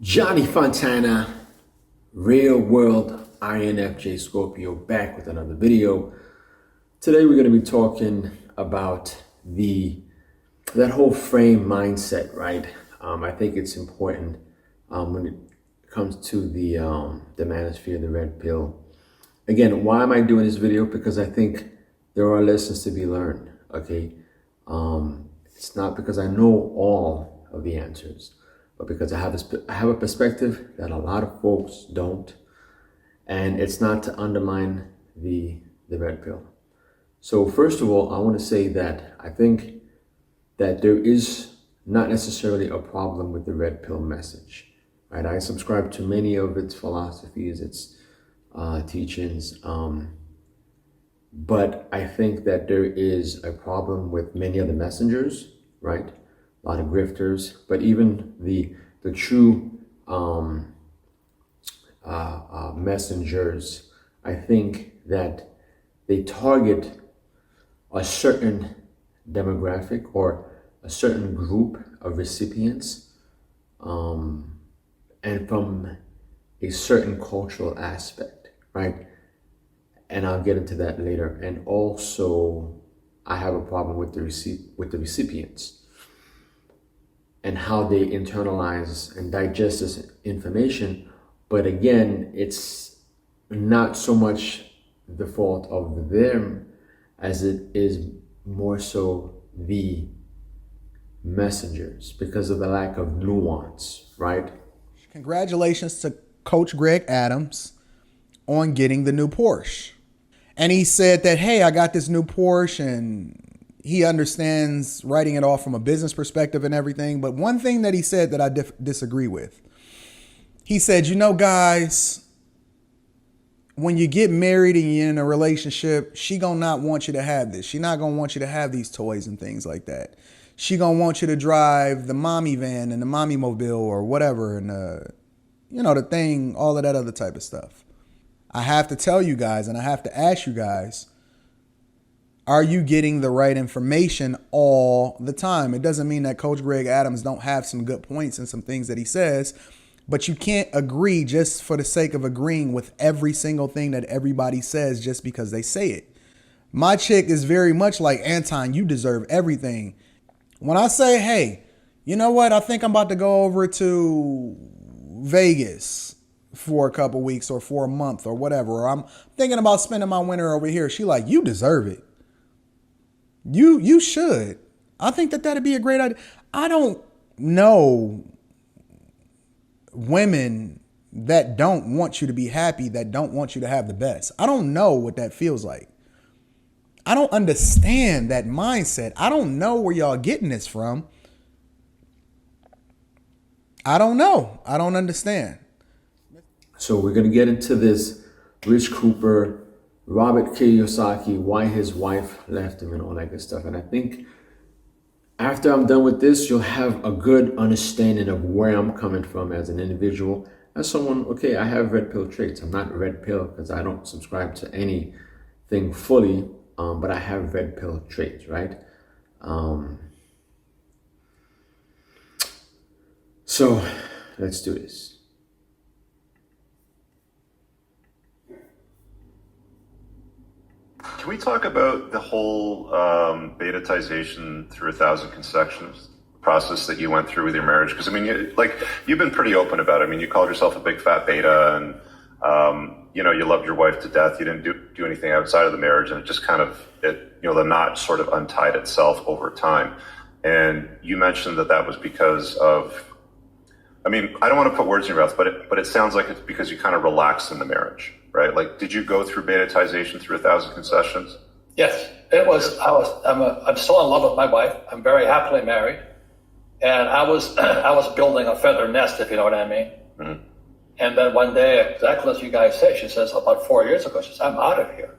Johnny Fontana, real world INFJ Scorpio, back with another video. Today we're going to be talking about that whole frame mindset, right? I think it's important when it comes to the manosphere, the red pill. Again, why am I doing this video? Because I think there are lessons to be learned. Okay, it's not because I know all of the answers, but because I have a perspective that a lot of folks don't, and it's not to undermine the red pill. So first of all, I want to say that I think that there is not necessarily a problem with the red pill message, right? I subscribe to many of its philosophies, its teachings, but I think that there is a problem with many of the messengers, right? A lot of grifters, but even the true messengers, I think that they target a certain demographic or a certain group of recipients, and from a certain cultural aspect, right? And I'll get into that later. And also, I have a problem with the recipients and how they internalize and digest this information. But again, it's not so much the fault of them as it is more so the messengers, because of the lack of nuance, right? Congratulations to Coach Greg Adams on getting the new Porsche. And he said that, hey, I got this new Porsche, and he understands writing it off from a business perspective and everything. But one thing that he said that I disagree with, he said, guys, when you get married and you're in a relationship, she gonna not want you to have this. She not gonna want you to have these toys and things like that. She gonna want you to drive the mommy van and the mommy mobile or whatever, and the thing, all of that other type of stuff. I have to tell you guys, and I have to ask you guys, are you getting the right information all the time? It doesn't mean that Coach Greg Adams don't have some good points and some things that he says, but you can't agree just for the sake of agreeing with every single thing that everybody says just because they say it. My chick is very much like, Anton, you deserve everything. When I say, hey, you know what? I think I'm about to go over to Vegas for a couple weeks or for a month or whatever. Or I'm thinking about spending my winter over here. She like, you deserve it. You should. I think that that'd be a great idea. I don't know women that don't want you to be happy, that don't want you to have the best. I don't know what that feels like. I don't understand that mindset. I don't know where y'all getting this from. I don't know. I don't understand. So we're going to get into this Rich Cooper, Robert Kiyosaki, why his wife left him and all that good stuff. And I think after I'm done with this, you'll have a good understanding of where I'm coming from as an individual. As someone, okay, I have red pill traits. I'm not red pill because I don't subscribe to anything fully, but I have red pill traits, right? So let's do this. Can we talk about the whole betatization through 1,000 concessions process that you went through with your marriage? Because I mean, you've been pretty open about it. I mean, you called yourself a big fat beta, and you loved your wife to death. You didn't do anything outside of the marriage, and it just kind of the knot sort of untied itself over time. And you mentioned that was because of. I mean, I don't want to put words in your mouth, but it sounds like it's because you kind of relaxed in the marriage, right? Like, did you go through betatization through 1,000 concessions? Yes, it was. I'm still in love with my wife. I'm very happily married, and I was building a feather nest, if you know what I mean. Mm-hmm. And then one day, exactly as you guys say, she says about 4 years ago, she says, "I'm out of here."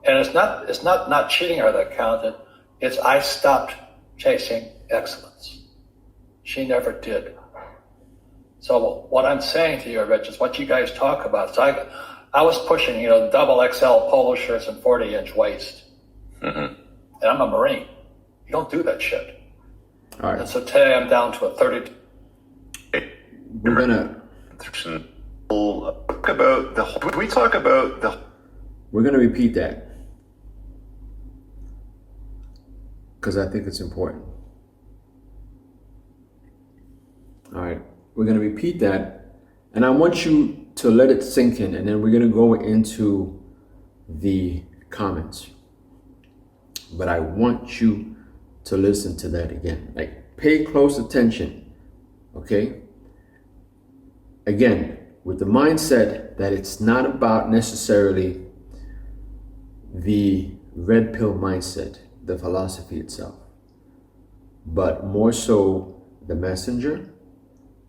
And it's not cheating her that counted. It's I stopped chasing excellence. She never did. So what I'm saying to you, Rich, is what you guys talk about. So I was pushing, double XL polo shirts and 40-inch waist. Mm-hmm. And I'm a Marine. You don't do that shit. All right. And so today I'm down to a 30. we're gonna talk about the. We talk about the. We're gonna repeat that because I think it's important. All right, we're gonna repeat that, and I want you to let it sink in, and then we're gonna go into the comments. But I want you to listen to that again. Like, pay close attention, okay? Again, with the mindset that it's not about necessarily the red pill mindset, the philosophy itself, but more so the messenger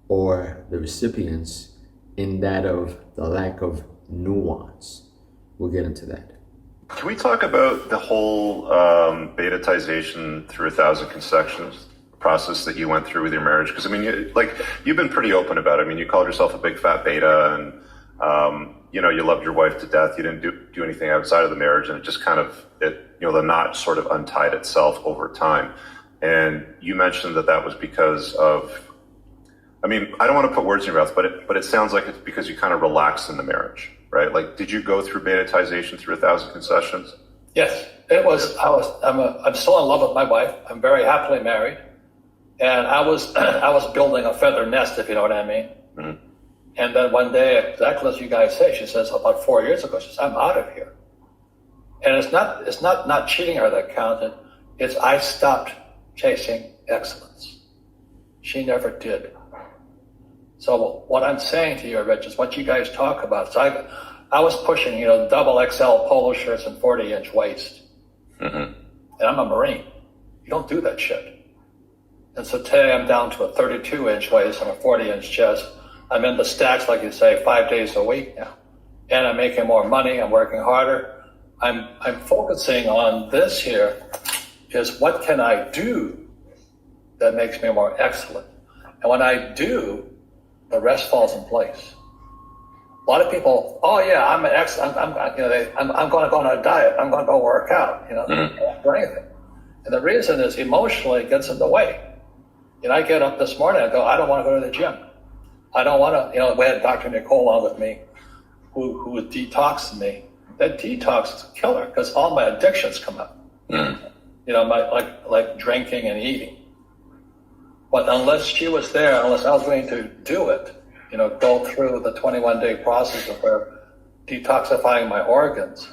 or the recipients in that of the lack of nuance. We'll get into that. Can we talk about the whole betatization through 1,000 concessions process that you went through with your marriage? Because I mean, you've been pretty open about it. I mean, you called yourself a big fat beta, and you loved your wife to death. You didn't do anything outside of the marriage, and it just kind of the knot sort of untied itself over time. And you mentioned that was because of. I mean, I don't want to put words in your mouth, but it sounds like it's because you kind of relaxed in the marriage, right? Like, did you go through betatization through 1,000 concessions? Yes, it was. I'm still in love with my wife. I'm very happily married, and I was building a feather nest, if you know what I mean. Mm-hmm. And then one day, exactly as you guys say, she says about 4 years ago, she says, "I'm out of here." And it's not cheating her that counted. It's I stopped chasing excellence. She never did. So what I'm saying to you, Rich, is what you guys talk about. So I was pushing, double XL polo shirts and 40-inch waist. Mm-hmm. And I'm a Marine. You don't do that shit. And so today I'm down to a 32-inch waist and a 40-inch chest. I'm in the stacks, like you say, 5 days a week now. And I'm making more money. I'm working harder. I'm focusing on this here is what can I do that makes me more excellent? And when I do, the rest falls in place. A lot of people, oh yeah, I'm going to go on a diet. I'm going to go work out. Or anything. And the reason is emotionally it gets in the way. I get up this morning and go, I don't want to go to the gym. I don't want to. We had Dr. Nicole on with me, who was detoxing me. That detox is a killer because all my addictions come up. Like drinking and eating. But unless she was there, unless I was going to do it, go through the 21-day process of detoxifying my organs,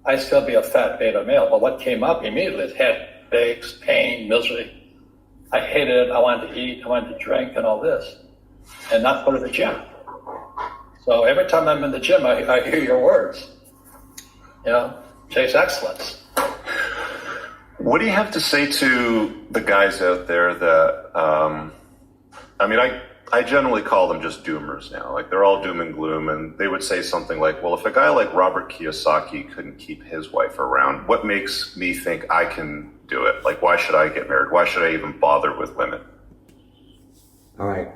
I'd still be a fat beta male. But what came up immediately is headaches, pain, misery. I hated it. I wanted to eat. I wanted to drink and all this, and not go to the gym. So every time I'm in the gym, I hear your words. Chase excellence. What do you have to say to the guys out there that, I generally call them just doomers now. Like, they're all doom and gloom, and they would say something like, well, if a guy like Robert Kiyosaki couldn't keep his wife around, what makes me think I can do it? Like, why should I get married? Why should I even bother with women? All right.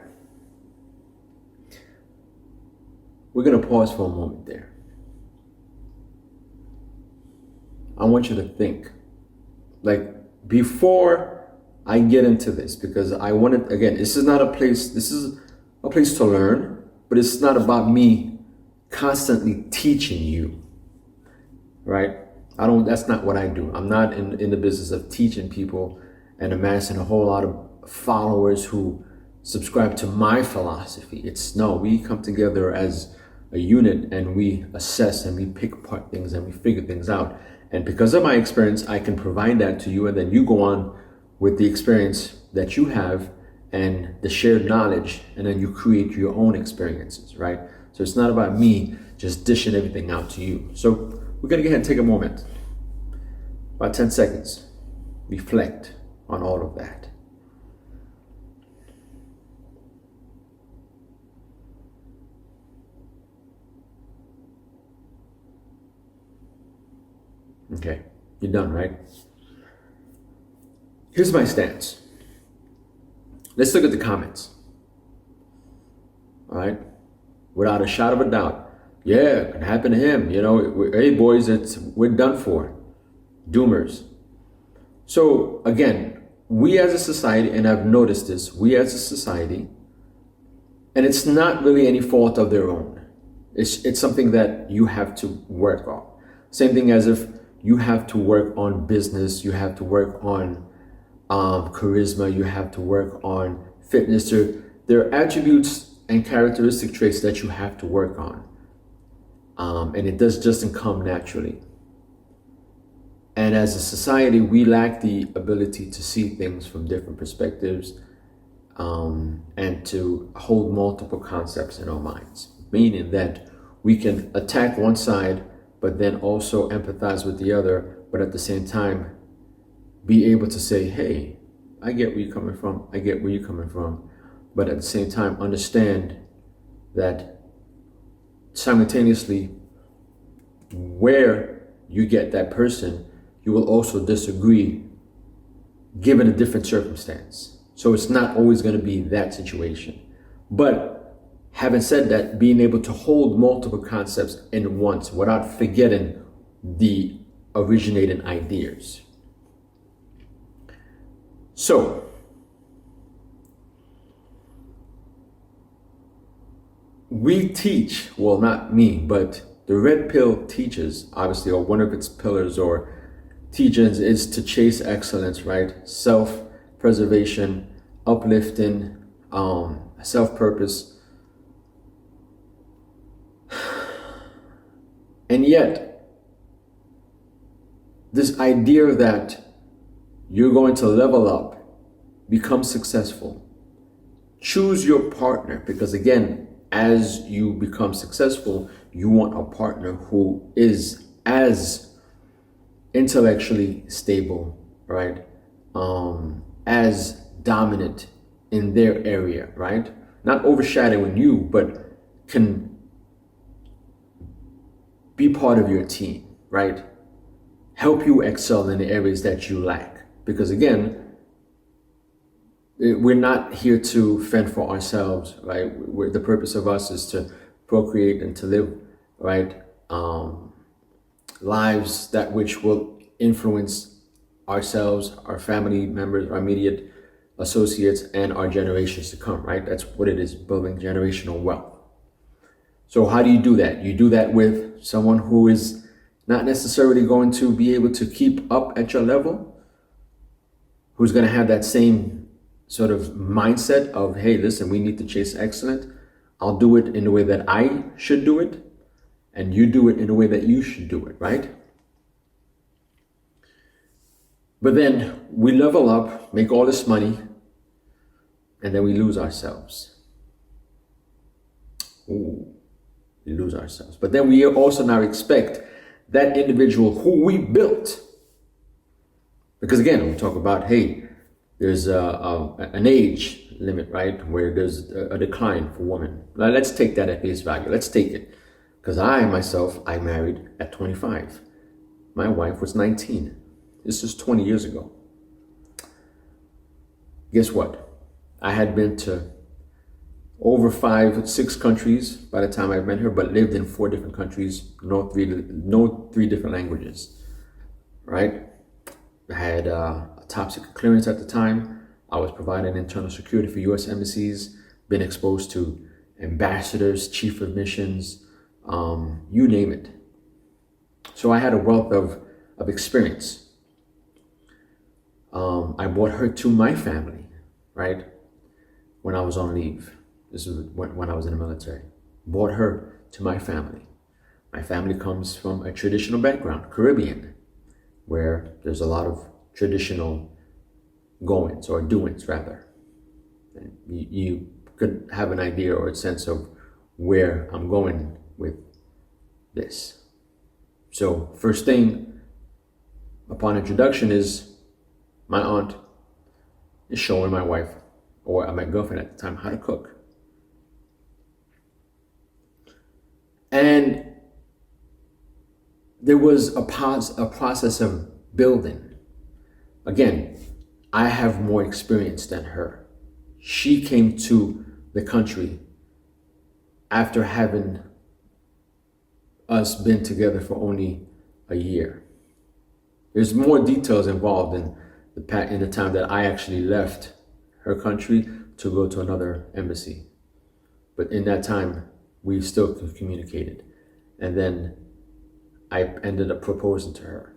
We're going to pause for a moment there. I want you to think. Like, before I get into this, because I wanted, again, this is a place to learn, but it's not about me constantly teaching you, right? That's not what I do. I'm not in the business of teaching people and amassing a whole lot of followers who subscribe to my philosophy. We come together as a unit and we assess and we pick apart things and we figure things out. And because of my experience, I can provide that to you, and then you go on with the experience that you have and the shared knowledge, and then you create your own experiences, right? So it's not about me just dishing everything out to you. So we're gonna go ahead and take a moment, about 10 seconds, reflect on all of that. Okay, you're done, right? Here's my stance. Let's look at the comments. All right, without a shot of a doubt, yeah, it can happen to him. Hey boys, we're done for. Doomers. So again, we as a society, and I've noticed this, we as a society And it's not really any fault of their own. It's something that you have to work on. Same thing as if you have to work on business, you have to work on charisma, you have to work on fitness. There are attributes and characteristic traits that you have to work on. And it doesn't come naturally. And as a society, we lack the ability to see things from different perspectives, and to hold multiple concepts in our minds, meaning that we can attack one side, but then also empathize with the other, but at the same time, be able to say, hey, I get where you're coming from, I get where you're coming from, but at the same time, understand that simultaneously, where you get that person, you will also disagree given a different circumstance. So it's not always going to be that situation. But having said that, being able to hold multiple concepts in once without forgetting the originating ideas. So, we teach, well, not me, but the red pill teaches, obviously, or one of its pillars or teachings is to chase excellence, right? Self-preservation, uplifting, self-purpose. And yet, this idea that you're going to level up, become successful, choose your partner, because again, as you become successful, you want a partner who is as intellectually stable, right? As dominant in their area, right? Not overshadowing you, but can be part of your team, right? Help you excel in the areas that you lack. Because again, we're not here to fend for ourselves, right? The purpose of us is to procreate and to live, right? Lives that which will influence ourselves, our family members, our immediate associates, and our generations to come, right? That's what it is, building generational wealth. So how do you do that? You do that with someone who is not necessarily going to be able to keep up at your level, who's going to have that same sort of mindset of, hey, listen, we need to chase excellence. I'll do it in the way that I should do it, and you do it in the way that you should do it, right? But then we level up, make all this money, and then we lose ourselves. Ooh, we lose ourselves. But then we also now expect that individual who we built, because again, we talk about, hey, there's an age limit, right? Where there's a decline for women. Now, let's take that at face value. Let's take it. Because I married at 25. My wife was 19. This is 20 years ago. Guess what? I had been to over 6 countries by the time I met her, but lived in 4 different countries, no 3 different languages, right? I had a top secret clearance at the time. I was providing internal security for U.S. embassies, been exposed to ambassadors, chief of missions, you name it. So I had a wealth of experience. I brought her to my family, right? When I was on leave. This is when I was in the military. Brought her to my family. My family comes from a traditional background, Caribbean, where there's a lot of traditional goings or doings rather. And you could have an idea or a sense of where I'm going with this. So first thing upon introduction is my aunt is showing my wife, or my girlfriend at the time, how to cook. And there was a process of building. Again, I have more experience than her. She came to the country after having us been together for only a year. There's more details involved in the time that I actually left her country to go to another embassy. But in that time, we still communicated. And then I ended up proposing to her.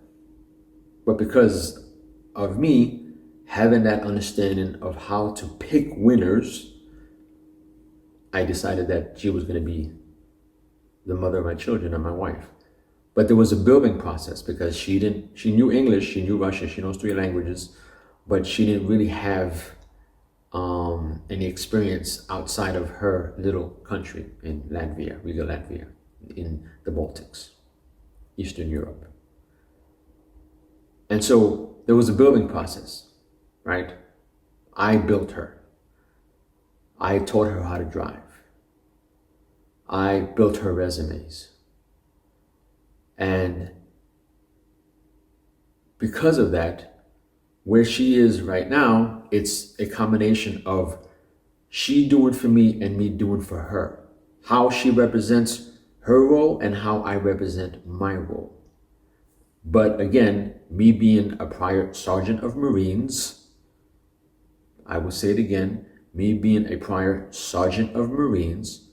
But because of me having that understanding of how to pick winners, I decided that she was going to be the mother of my children and my wife. But there was a building process because she knew English, she knew Russian, she knows 3 languages, but she didn't really have any experience outside of her little country in Latvia, Riga, Latvia, in the Baltics, Eastern Europe. And so there was a building process, right? I built her. I taught her how to drive. I built her resumes. And because of that, where she is right now, it's a combination of she doing for me and me doing for her. How she represents her role and how I represent my role. But again, me being a prior sergeant of Marines, I will say it again, me being a prior sergeant of Marines,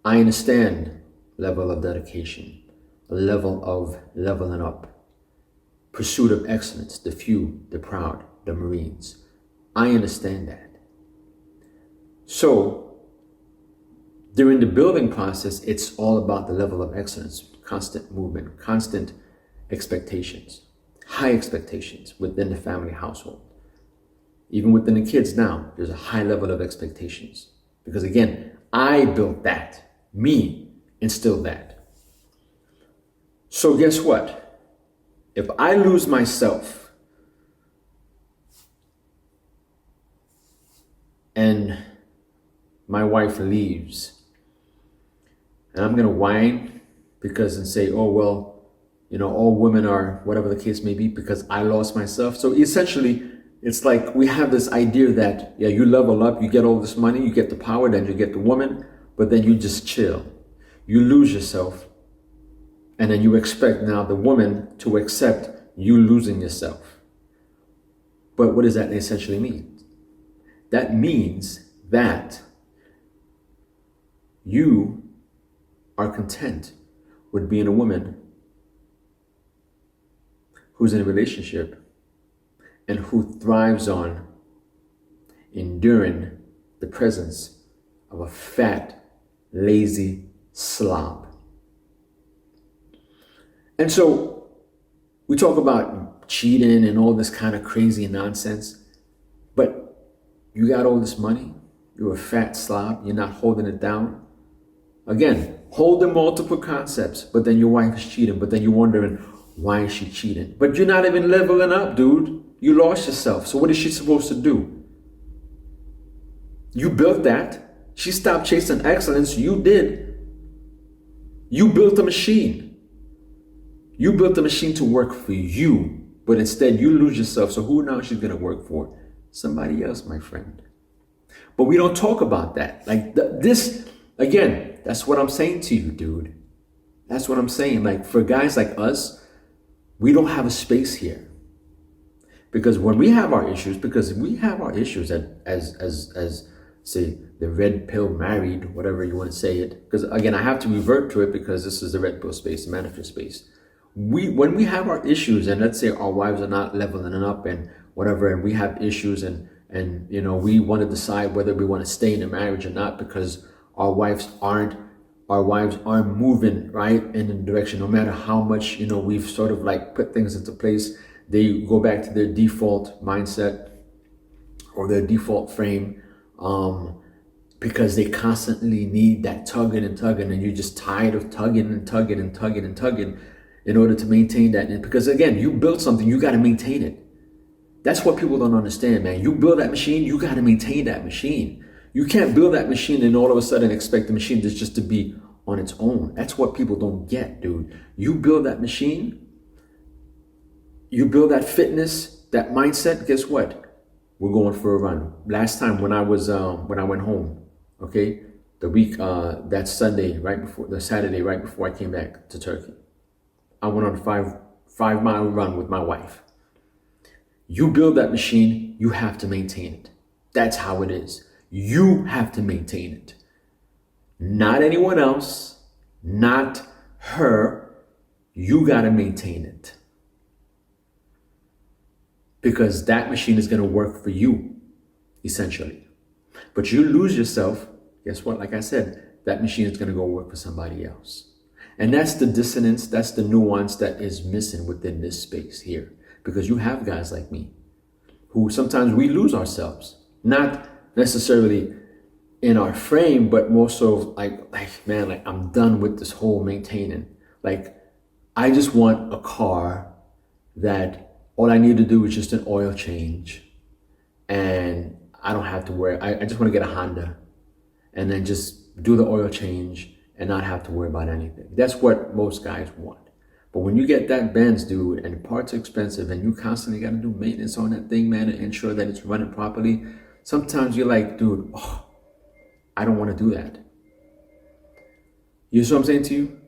I understand level of dedication, a level of leveling up, pursuit of excellence, the few, the proud, the Marines. I understand that. So during the building process, it's all about the level of excellence, constant movement, constant expectations, high expectations within the family household. Even within the kids now, there's a high level of expectations. Because again, I built that. Me instilled that. So guess what? If I lose myself and my wife leaves, and I'm going to whine and say, oh, well, all women are whatever the case may be because I lost myself. So essentially, it's like we have this idea that, yeah, you level up, you get all this money, you get the power, then you get the woman, but then you just chill. You lose yourself, and then you expect now the woman to accept you losing yourself. But what does that essentially mean? That means that you are content with being a woman who's in a relationship and who thrives on enduring the presence of a fat, lazy slob. And so we talk about cheating and all this kind of crazy nonsense, but you got all this money, you're a fat slob, you're not holding it down. Again, holding multiple concepts, but then your wife is cheating, but then you're wondering, why is she cheating? But you're not even leveling up, dude. You lost yourself. So what is she supposed to do? You built that. She stopped chasing excellence. You did. You built a machine. You built a machine to work for you, but instead you lose yourself. So who now she's going to work for? Somebody else, my friend. But we don't talk about that. Like this, again, that's what I'm saying to you, dude. That's what I'm saying. Like for guys like us, we don't have a space here. Because when we have our issues, as say the red pill married, whatever you want to say it. Because again, I have to revert to it because this is the red pill space, the manifest space. When we have our issues, and let's say our wives are not leveling up and whatever, and we have issues, and we want to decide whether we want to stay in a marriage or not because our wives aren't moving right in the direction. No matter how much we've sort of like put things into place, they go back to their default mindset or their default frame because they constantly need that tugging, and you're just tired of tugging in order to maintain that. And because again, you built something, you got to maintain it. That's what people don't understand, man. You build that machine, you got to maintain that machine. You can't build that machine and all of a sudden expect the machine just to be on its own. That's what people don't get, dude. You build that machine, you build that fitness, that mindset, guess what? We're going for a run. Last time when I went home, okay, the week, that Saturday, right before I came back to Turkey, I went on a 5-mile run with my wife. You build that machine, you have to maintain it. That's how it is. You have to maintain it. not anyone else, not her. You got to maintain it. Because that machine is going to work for you, essentially. But you lose yourself, guess what? Like I said, that machine is going to go work for somebody else. And that's the dissonance, that's the nuance that is missing within this space here. Because you have guys like me who sometimes we lose ourselves. Not necessarily in our frame, but more so like man, like I'm done with this whole maintaining. Like I just want a car that all I need to do is just an oil change, and I don't have to worry. I just want to get a Honda and then just do the oil change and not have to worry about anything. That's what most guys want. But when you get that Benz, dude, and the parts are expensive and you constantly got to do maintenance on that thing, man, and ensure that it's running properly, sometimes you're like, dude, oh, I don't want to do that. You see what I'm saying to you?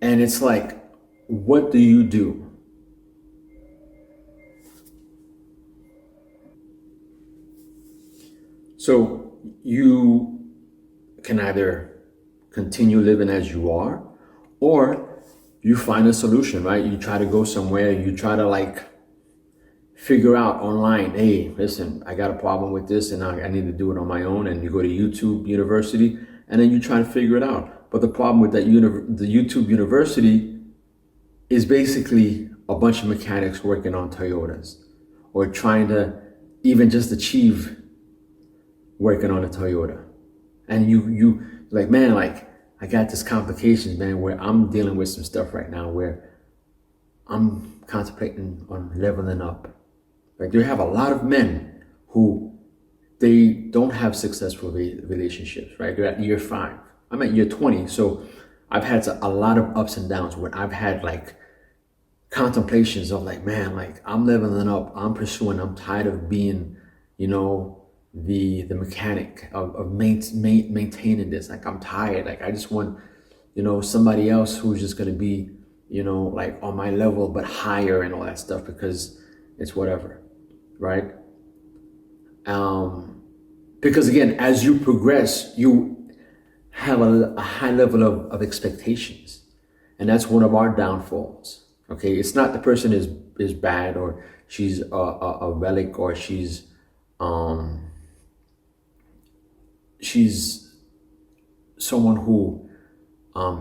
And it's like, what do you do? So you can either continue living as you are, or you find a solution, right? You try to go somewhere, you try to like figure out online, hey, listen, I got a problem with this and I need to do it on my own. And you go to YouTube University and then you try to figure it out. But the problem with that the YouTube University is basically a bunch of mechanics working on Toyotas or trying to even just achieve working on a Toyota. And you like, man, like I got this complications, man, where I'm dealing with some stuff right now where I'm contemplating on leveling up. Like you have a lot of men who they don't have successful relationships, right? They're at year 5. I'm at year 20. So I've had a lot of ups and downs where I've had like contemplations of like, man, like I'm leveling up, I'm pursuing, I'm tired of being, you know, the mechanic of maintaining this. Like I'm tired. Like I just want, you know, somebody else who's just going to be, you know, like on my level, but higher and all that stuff because it's whatever. Right. Because again, as you progress, you have a high level of expectations, and that's one of our downfalls. Okay. It's not the person is bad or she's a relic or she's someone who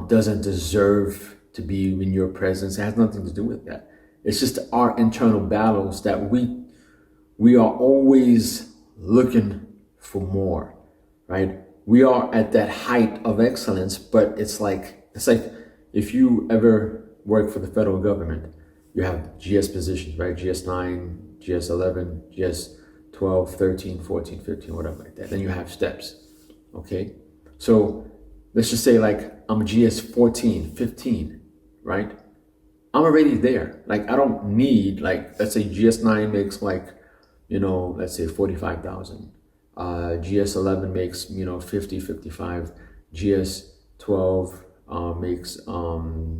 doesn't deserve to be in your presence. It has nothing to do with that. It's just our internal battles that we are always looking for more, right? We are at that height of excellence, but it's like if you ever work for the federal government, you have GS positions, right? GS9, GS11, GS12, 13, 14, 15, whatever like that. Then you have steps. Okay, so let's just say like I'm a GS 14, 15, right? I'm already there. Like I don't need like, let's say GS 9 makes like, you know, let's say 45,000. GS 11 makes, you know, 50, 55. GS 12 makes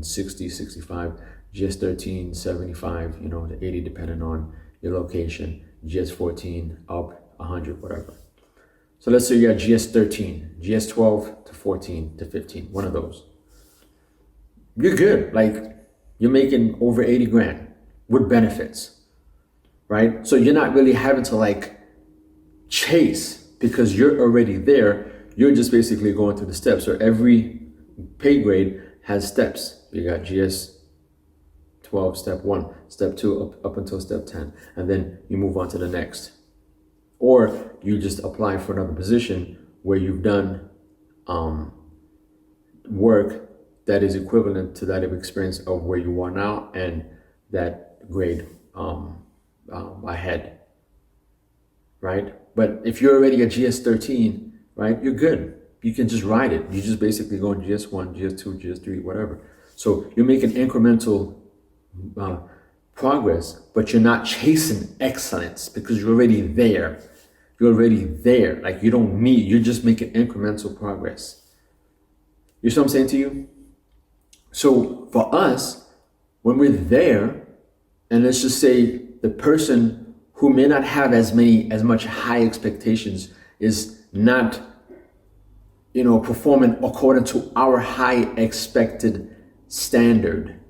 60, 65. GS 13, 75, you know, to 80 depending on your location. GS 14 up 100, whatever. So let's say you got GS 13, GS 12 to 14 to 15, one of those. You're good. Like you're making over 80 grand with benefits, right? So you're not really having to like chase because you're already there. You're just basically going through the steps. So every pay grade has steps. You got GS 12, step 1, step 2, up until step 10. And then you move on to the next. Or you just apply for another position where you've done work that is equivalent to that of experience of where you are now and that grade ahead, right? But if you're already a GS 13, right, you're good. You can just ride it. You just basically go in GS 1, GS 2, GS 3, whatever. So you're making incremental progress, but you're not chasing excellence because you're already there. You're already there. Like you don't need, you're just making incremental progress. You see what I'm saying to you? So for us, when we're there, and let's just say the person who may not have as much high expectations is not performing according to our high expected standard,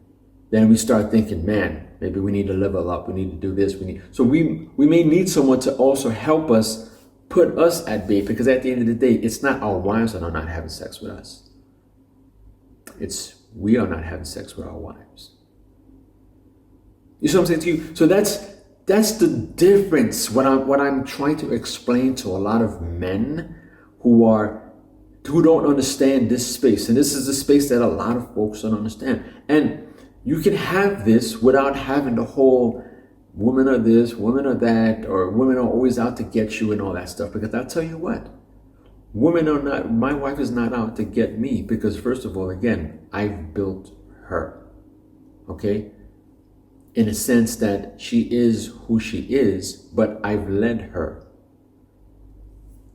then we start thinking, man, maybe we need to level up. We need to do this. So we may need someone to also help us, put us at bay, because at the end of the day, it's not our wives that are not having sex with us. It's we are not having sex with our wives. You see what I'm saying to you? So that's the difference. What I'm trying to explain to a lot of men who don't understand this space. And this is the space that a lot of folks don't understand. And you can have this without having the whole women are this, women are that, or women are always out to get you and all that stuff. Because I'll tell you what, my wife is not out to get me, because first of all, again, I've built her. Okay? In a sense that she is who she is, but I've led her.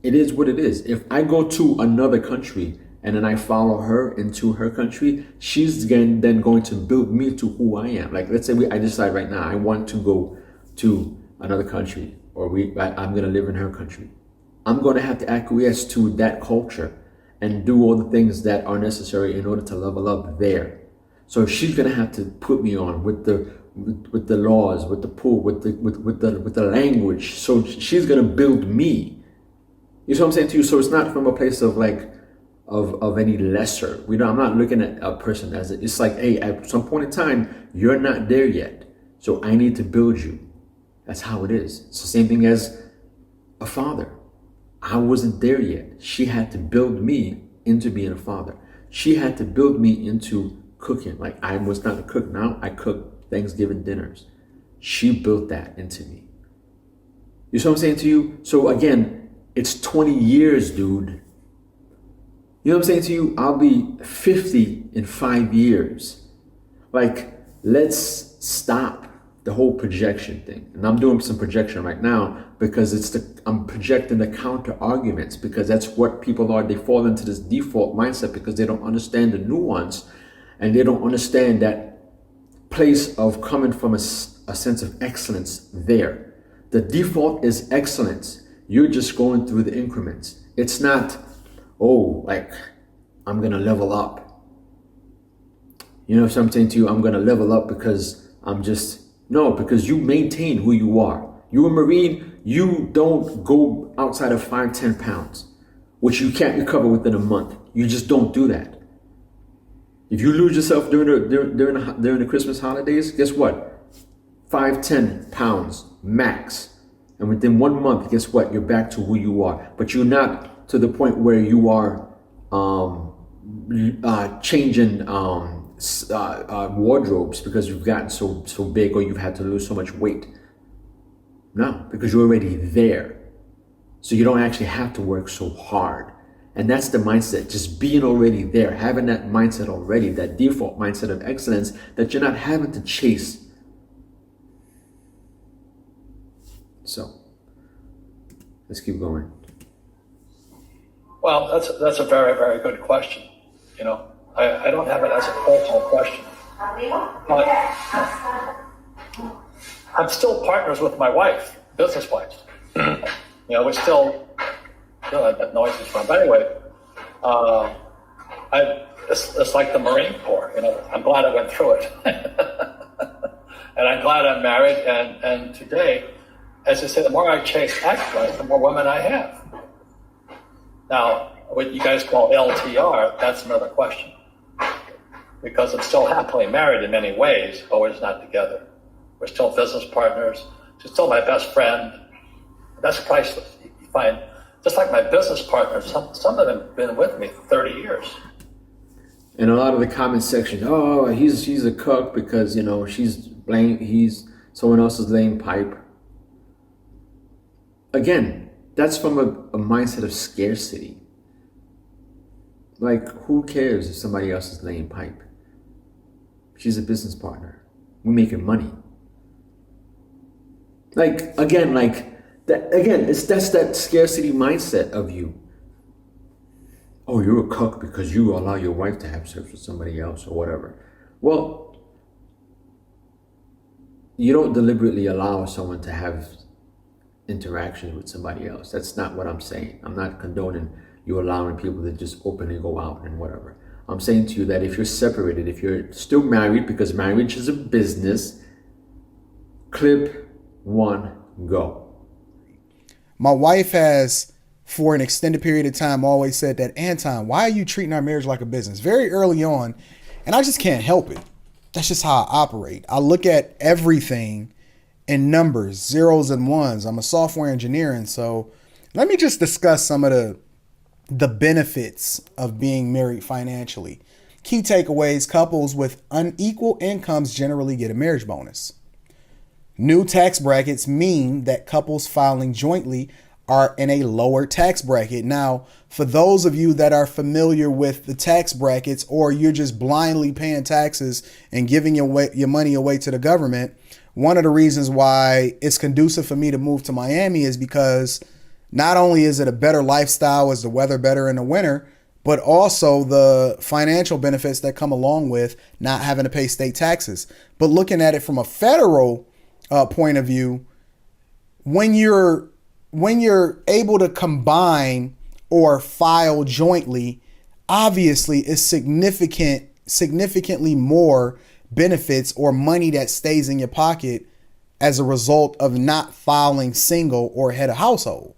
It is what it is. If I go to another country and then I follow her into her country, she's then going to build me to who I am. Like, let's say I decide right now I want to go to another country, or I'm going to live in her country. I'm going to have to acquiesce to that culture and do all the things that are necessary in order to level up there. So she's going to have to put me on with the laws, with the pool, with the language. So she's going to build me. You see what I'm saying to you? So it's not from a place of of any lesser. I'm not looking at a person as it's like, hey, at some point in time, you're not there yet. So I need to build you. That's how it is. It's the same thing as a father. I wasn't there yet. She had to build me into being a father. She had to build me into cooking. Like, I was not a cook. Now I cook Thanksgiving dinners. She built that into me. You see what I'm saying to you? So again, it's 20 years, dude. You know what I'm saying to you? I'll be 50 in 5 years. Like, let's stop the whole projection thing. And I'm doing some projection right now because I'm projecting the counter arguments, because that's what people are. They fall into this default mindset because they don't understand the nuance, and they don't understand that place of coming from a sense of excellence there. The default is excellence. You're just going through the increments. It's not, like, I'm going to level up. You know what I'm saying to you? I'm going to level up because because you maintain who you are. You're a Marine, you don't go outside of 5-10 pounds, which you can't recover within a month. You just don't do that. If you lose yourself during the Christmas holidays, guess what? 5-10 pounds max. And within 1 month, guess what? You're back to who you are. But you're not to the point where you are changing wardrobes because you've gotten so big, or you've had to lose so much weight. No, because you're already there. So you don't actually have to work so hard. And that's the mindset, just being already there, having that mindset already, that default mindset of excellence, that you're not having to chase. So let's keep going. Well, that's a very, very good question. I don't have it as a personal question, but I'm still partners with my wife, business-wise. We still, that noise is fun. But anyway, it's like the Marine Corps. I'm glad I went through it, and I'm glad I'm married. And today, as I say, the more I chase excellence, the more women I have. Now, what you guys call LTR, that's another question. Because I'm still happily married in many ways, but we're just not together. We're still business partners. She's still my best friend. That's priceless. You find, just like my business partners, some of them have been with me 30 years. And a lot of the comment section, she's a cook because, someone else is laying pipe. Again, that's from a mindset of scarcity. Like, who cares if somebody else is laying pipe? She's a business partner. We're making money. That's that scarcity mindset of you. Oh, you're a cook because you allow your wife to have sex with somebody else or whatever. Well, you don't deliberately allow someone to have interactions with somebody else. That's not what I'm saying. I'm not condoning you're allowing people to just openly go out and whatever. I'm saying to you that if you're separated, if you're still married, because marriage is a business, clip one, go. My wife has, for an extended period of time, always said that, Anton, why are you treating our marriage like a business? Very early on, and I just can't help it. That's just how I operate. I look at everything in numbers, zeros and ones. I'm a software engineer, and so let me just discuss some of the benefits of being married financially. Key takeaways: couples with unequal incomes generally get a marriage bonus. New tax brackets mean that couples filing jointly are in a lower tax bracket. Now, for those of you that are familiar with the tax brackets, or you're just blindly paying taxes and giving your money away to the government, one of the reasons why it's conducive for me to move to Miami is because not only is it a better lifestyle, is the weather better in the winter, but also the financial benefits that come along with not having to pay state taxes. But looking at it from a federal point of view, when you're able to combine or file jointly, obviously it's significantly more benefits or money that stays in your pocket as a result of not filing single or head of household.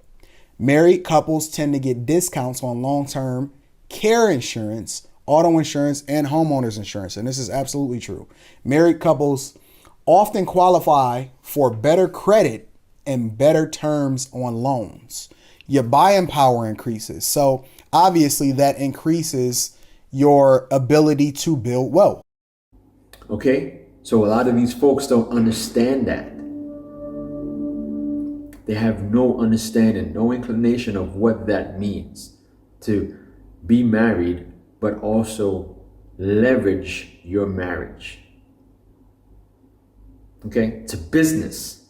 Married couples tend to get discounts on long-term care insurance, auto insurance, and homeowners insurance. And this is absolutely true. Married couples often qualify for better credit and better terms on loans. Your buying power increases. So obviously that increases your ability to build wealth. Okay? So a lot of these folks don't understand that. They have no understanding, no inclination of what that means to be married, but also leverage your marriage. Okay? It's a business.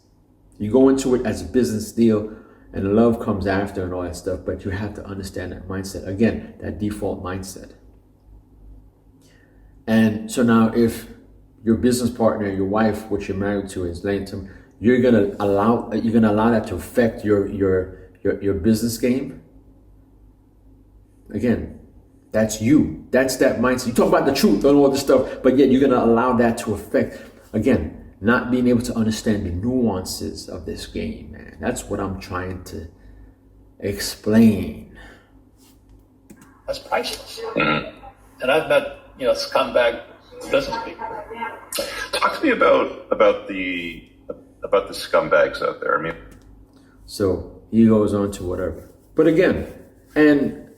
You go into it as a business deal, and love comes after and all that stuff, but you have to understand that mindset. Again, that default mindset. And so now if your business partner, your wife, what you're married to, is laying to, you're gonna allow that to affect your business game. Again, that's you. That's that mindset. You talk about the truth and all this stuff, but yet you're gonna allow that to affect, again, not being able to understand the nuances of this game, man. That's what I'm trying to explain. That's priceless. And I've met, scumbag business people. Talk to me about the scumbags out there. I mean, so he goes on to whatever. But again, and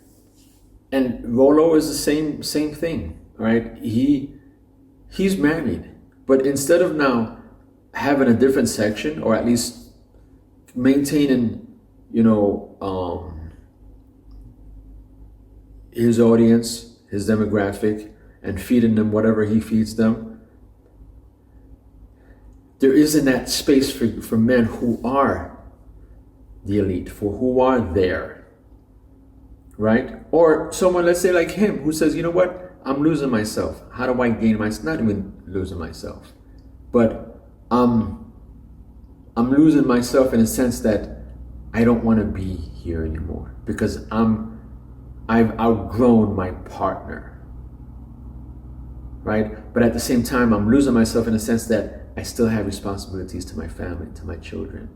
Rolo is the same thing. All right, he's married, but instead of now having a different section, or at least maintaining, his audience, his demographic, and feeding them whatever he feeds them, there isn't that space for men who are the elite, for who are there, right? Or someone, let's say like him, who says, you know what, I'm losing myself. How do I gain myself? Not even losing myself, but I'm losing myself in a sense that I don't want to be here anymore because I've outgrown my partner, right? But at the same time, I'm losing myself in a sense that I still have responsibilities to my family, to my children.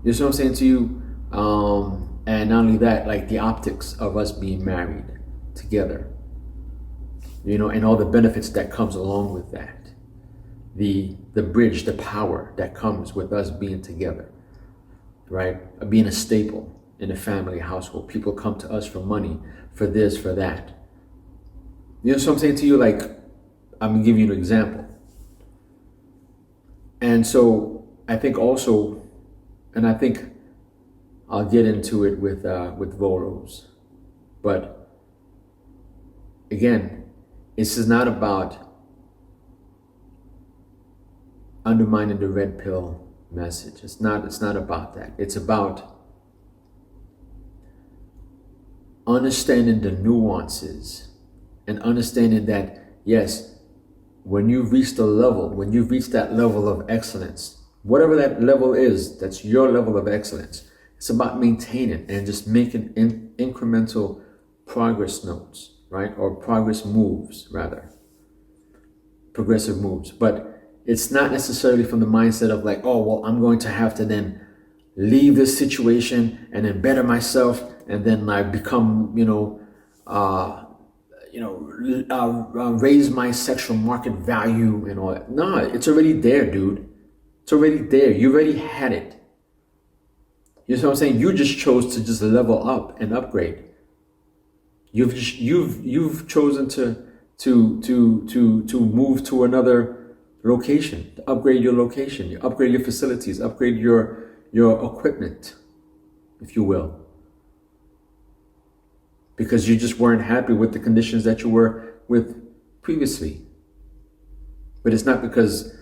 You see what I'm saying to you? And not only that, like the optics of us being married together, and all the benefits that comes along with that. The bridge, the power that comes with us being together, right? Being a staple in a family household. People come to us for money, for this, for that. You know what I'm saying to you? Like, I'm gonna give you an example. And so I think also, and I think I'll get into it with Volos, but again, this is not about undermining the red pill message. It's not about that. It's about understanding the nuances and understanding that, yes, when you've reached that level of excellence, whatever that level is, that's your level of excellence. It's about maintaining and just making incremental progress notes, right? Or progress moves, rather. Progressive moves. But it's not necessarily from the mindset of like, oh, well, I'm going to have to then leave this situation and then better myself and then like become, raise my sexual market value and all that. No, it's already there, dude. It's already there. You already had it. You know what I'm saying? You just chose to just level up and upgrade. You've chosen to move to another location, to upgrade your location, upgrade your facilities, upgrade your equipment, if you will. Because you just weren't happy with the conditions that you were with previously. But it's not because,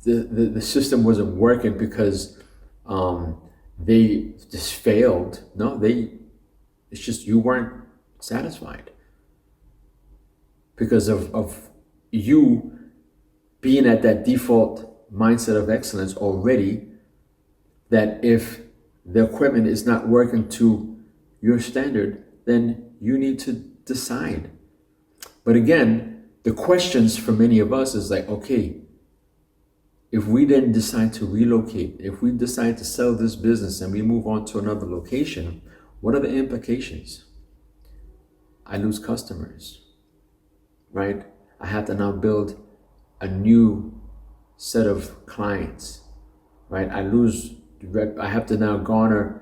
the system wasn't working because they just failed. No, it's just you weren't satisfied because of you being at that default mindset of excellence already, that if the equipment is not working to your standard, then you need to decide. But again, the questions for many of us is like, okay, if we then decide to relocate, if we decide to sell this business and we move on to another location, what are the implications? I lose customers, right? I have to now build a new set of clients, right? I have to now garner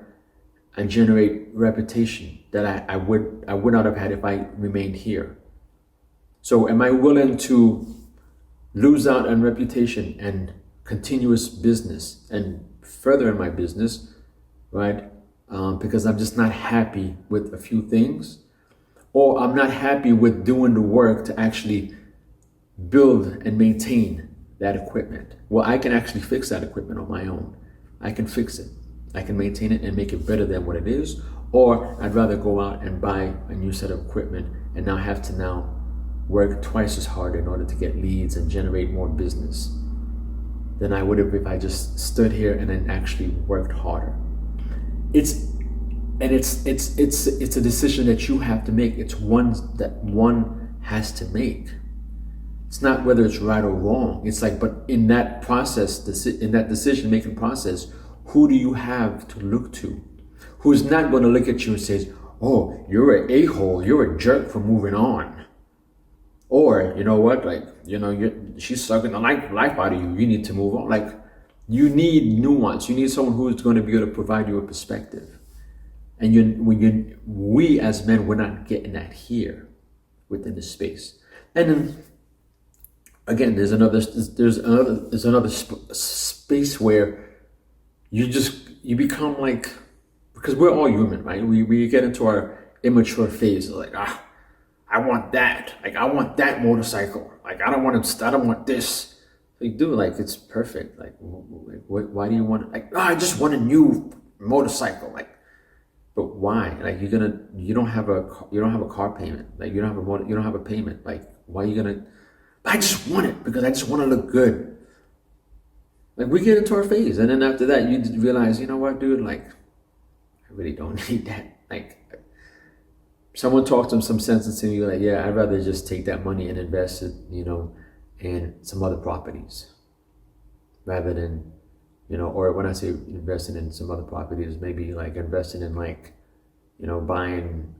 and generate reputation that I would not have had if I remained here. So am I willing to lose out on reputation and continuous business and further in my business, right? Because I'm just not happy with a few things, or I'm not happy with doing the work to actually build and maintain that equipment. Well, I can actually fix that equipment on my own. I can fix it. I can maintain it and make it better than what it is. Or I'd rather go out and buy a new set of equipment and now have to now work twice as hard in order to get leads and generate more business than I would have if I just stood here and then actually worked harder. It's a decision that you have to make. It's one that one has to make. It's not whether it's right or wrong. It's like, but in that process, in that decision-making process, who do you have to look to? Who's not going to look at you and say, oh, you're an a-hole, you're a jerk for moving on. Or, you know what, like, she's sucking the life out of you. You need to move on. Like, you need nuance. You need someone who's going to be able to provide you a perspective. And we as men, we're not getting that here within the space. And then, again, there's another space where you become like, because we're all human, right? We get into our immature phase, like, I want that. Like, I want that motorcycle. Like, I don't want this. Like, dude, like, it's perfect. Like, why do you want it? Like, I just want a new motorcycle. Like, but why? Like, you don't have a car payment. Like, you don't have a payment. Like, why are you gonna? I just want it because I just want to look good. Like, we get into our phase, and then after that, you realize, you know what, dude? Like, I really don't need that. Like, someone talks some sense into you, like, yeah, I'd rather just take that money and invest it, in some other properties, rather than, or when I say investing in some other properties, maybe like investing in like, buying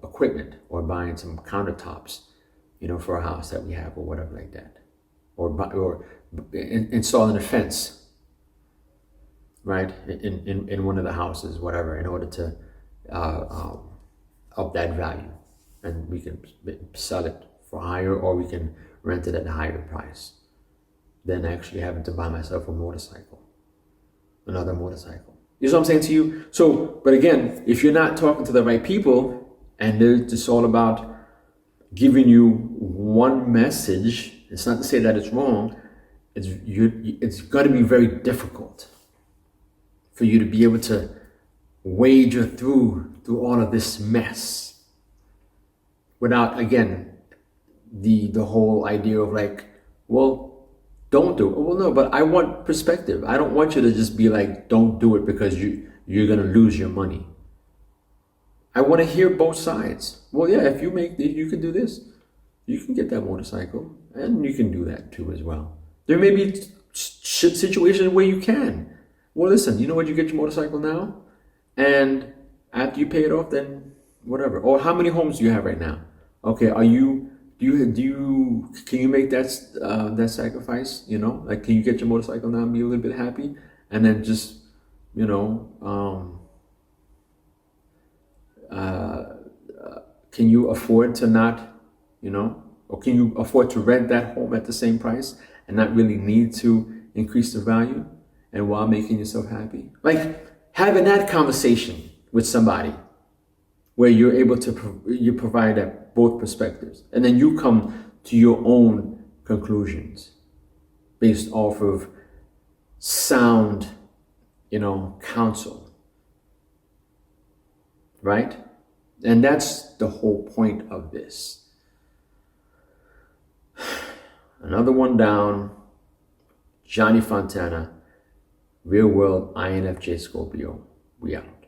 equipment or buying some countertops, for a house that we have or whatever like that, or installing a fence, right, in one of the houses, whatever, in order to up that value, and we can sell it for higher, or we can rent it at a higher price than actually having to buy myself another motorcycle. You know what I'm saying to you? So, but again, if you're not talking to the right people, and they're just all about giving you one message, it's not to say that it's wrong. It's going to be very difficult for you to be able to wager through all of this mess without, again, the whole idea of like, well, Don't do it. Well, no, but I want perspective. I don't want you to just be like, don't do it because you're gonna lose your money. I want to hear both sides. Well, yeah, if you can do this, you can get that motorcycle, and you can do that too as well. There may be situations where you can. Well, listen, you know what? You get your motorcycle now, and after you pay it off, then whatever. Or how many homes do you have right now? Okay, can you make that sacrifice? You know, like, can you get your motorcycle now and be a little bit happy, and then just, you know, can you afford to not, you know, or can you afford to rent that home at the same price and not really need to increase the value, and while making yourself happy? Like, having that conversation with somebody where you're able to you provide that both perspectives, and then you come to your own conclusions based off of sound, you know, counsel, right? And that's the whole point of this. Another one down. Johnny Fontana, Real World INFJ Scorpio. We out.